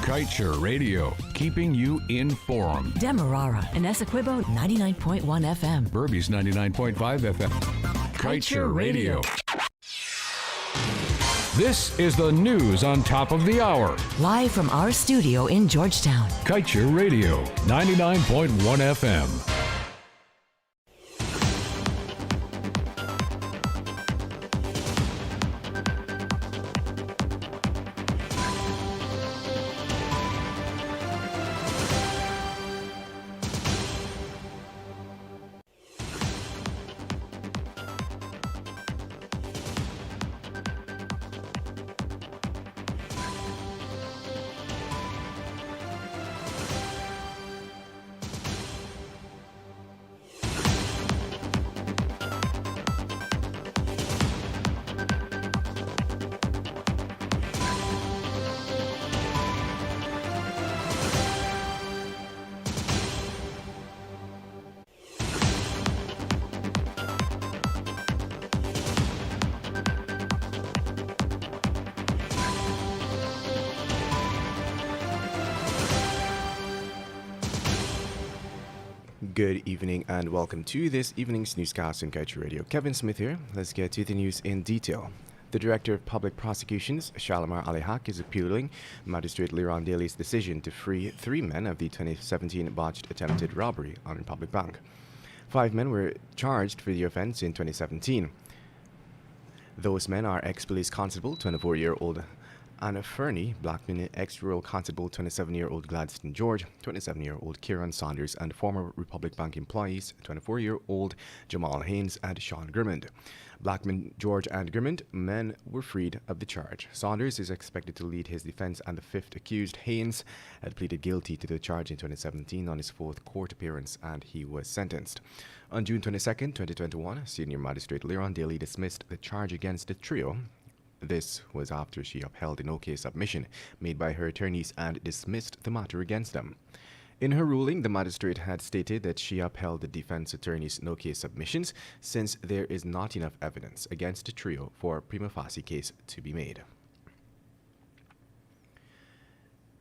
Kaieteur Radio, keeping you informed. Demerara and Essequibo 99.1 FM. Burbies 99.5 FM. Kaieteur Radio. This is the news on top of the hour. Live from our studio in Georgetown. Kaieteur Radio, 99.1 FM. Good evening and welcome to this evening's newscast on Kaieteur Radio. Kevin Smith here. Let's get to the news in detail. The Director of Public Prosecutions, Shalimar Alihak, is appealing Magistrate Liron Daly's decision to free 3 men of the 2017 botched attempted robbery on Republic Bank. 5 men were charged for the offense in 2017. Those men are ex-police constable, 24-year-old Anna Fernie, Blackman ex-rural constable 27-year-old Gladstone George, 27-year-old Kieran Saunders, and former Republic Bank employees 24-year-old Jamal Haynes and Sean Grimond. Blackman, George, and Grimond men were freed of the charge. Saunders is expected to lead his defense, and the 5th accused, Haynes, had pleaded guilty to the charge in 2017 on his 4th court appearance, and he was sentenced. On June 22, 2021, Senior Magistrate Liron Daly dismissed the charge against the trio. This was after she upheld the no-case submission made by her attorneys and dismissed the matter against them. In her ruling, the magistrate had stated that she upheld the defense attorney's no-case submissions since there is not enough evidence against the trio for a prima facie case to be made.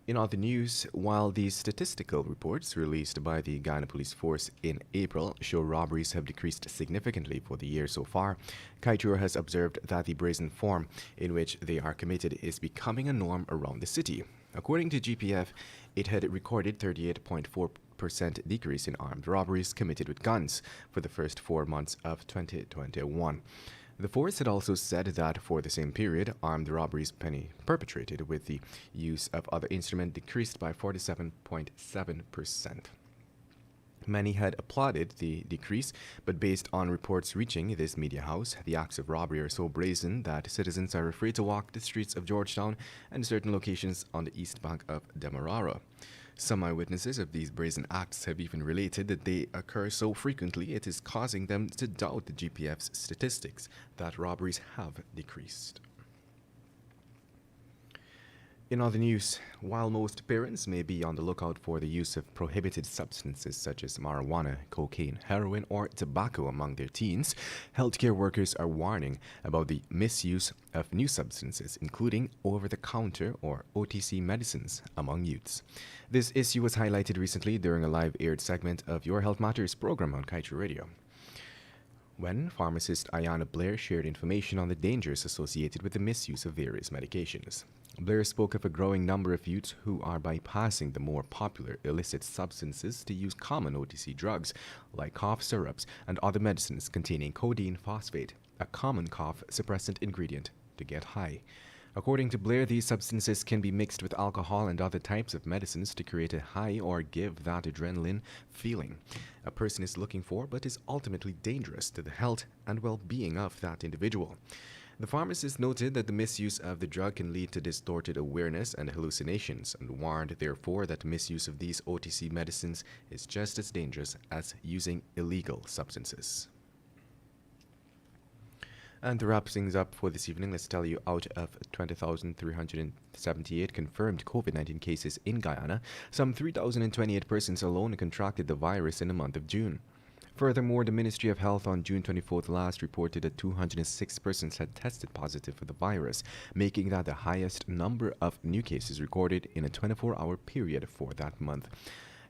In other news, while the statistical reports released by the Guyana Police Force in April show robberies have decreased significantly for the year so far, Kaieteur has observed that the brazen form in which they are committed is becoming a norm around the city. According to GPF, it had recorded 38.4% decrease in armed robberies committed with guns for the first 4 months of 2021. The force had also said that for the same period, armed robberies perpetrated with the use of other instruments decreased by 47.7%. Many had applauded the decrease, but based on reports reaching this media house, the acts of robbery are so brazen that citizens are afraid to walk the streets of Georgetown and certain locations on the east bank of Demerara. Some eyewitnesses of these brazen acts have even related that they occur so frequently it is causing them to doubt the GPF's statistics that robberies have decreased. In other news, while most parents may be on the lookout for the use of prohibited substances such as marijuana, cocaine, heroin, or tobacco among their teens, healthcare workers are warning about the misuse of new substances, including over-the-counter or OTC medicines among youths. This issue was highlighted recently during a live-aired segment of Your Health Matters program on Kaieteur Radio, when pharmacist Ayanna Blair shared information on the dangers associated with the misuse of various medications. Blair spoke of a growing number of youths who are bypassing the more popular illicit substances to use common OTC drugs like cough syrups and other medicines containing codeine phosphate, a common cough suppressant ingredient, to get high. According to Blair, these substances can be mixed with alcohol and other types of medicines to create a high or give that adrenaline feeling a person is looking for, but is ultimately dangerous to the health and well-being of that individual. The pharmacist noted that the misuse of the drug can lead to distorted awareness and hallucinations, and warned, therefore, that misuse of these OTC medicines is just as dangerous as using illegal substances. And to wrap things up for this evening, let's tell you out of 20,378 confirmed COVID-19 cases in Guyana, some 3,028 persons alone contracted the virus in the month of June. Furthermore, the Ministry of Health on June 24th last reported that 206 persons had tested positive for the virus, making that the highest number of new cases recorded in a 24-hour period for that month.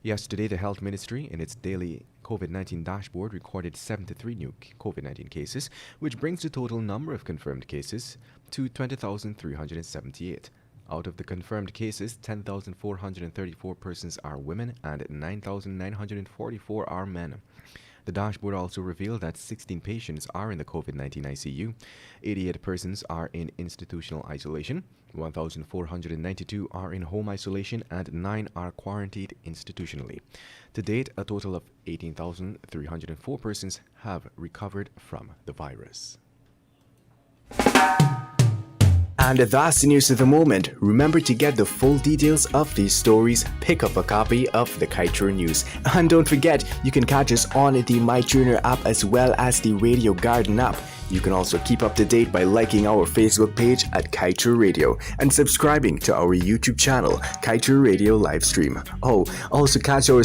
Yesterday, the Health Ministry, in its daily COVID-19 dashboard, recorded 73 new COVID-19 cases, which brings the total number of confirmed cases to 20,378. Out of the confirmed cases, 10,434 persons are women and 9,944 are men. The dashboard also revealed that 16 patients are in the COVID-19 ICU, 88 persons are in institutional isolation, 1,492 are in home isolation, and 9 are quarantined institutionally. To date, a total of 18,304 persons have recovered from the virus. And that's the news of the moment. Remember to get the full details of these stories, pick up a copy of the Kaieteur News. And don't forget, you can catch us on the MyTuner app as well as the Radio Garden app. You can also keep up to date by liking our Facebook page at Kaieteur Radio and subscribing to our YouTube channel, Kaieteur Radio Livestream. Oh, also catch our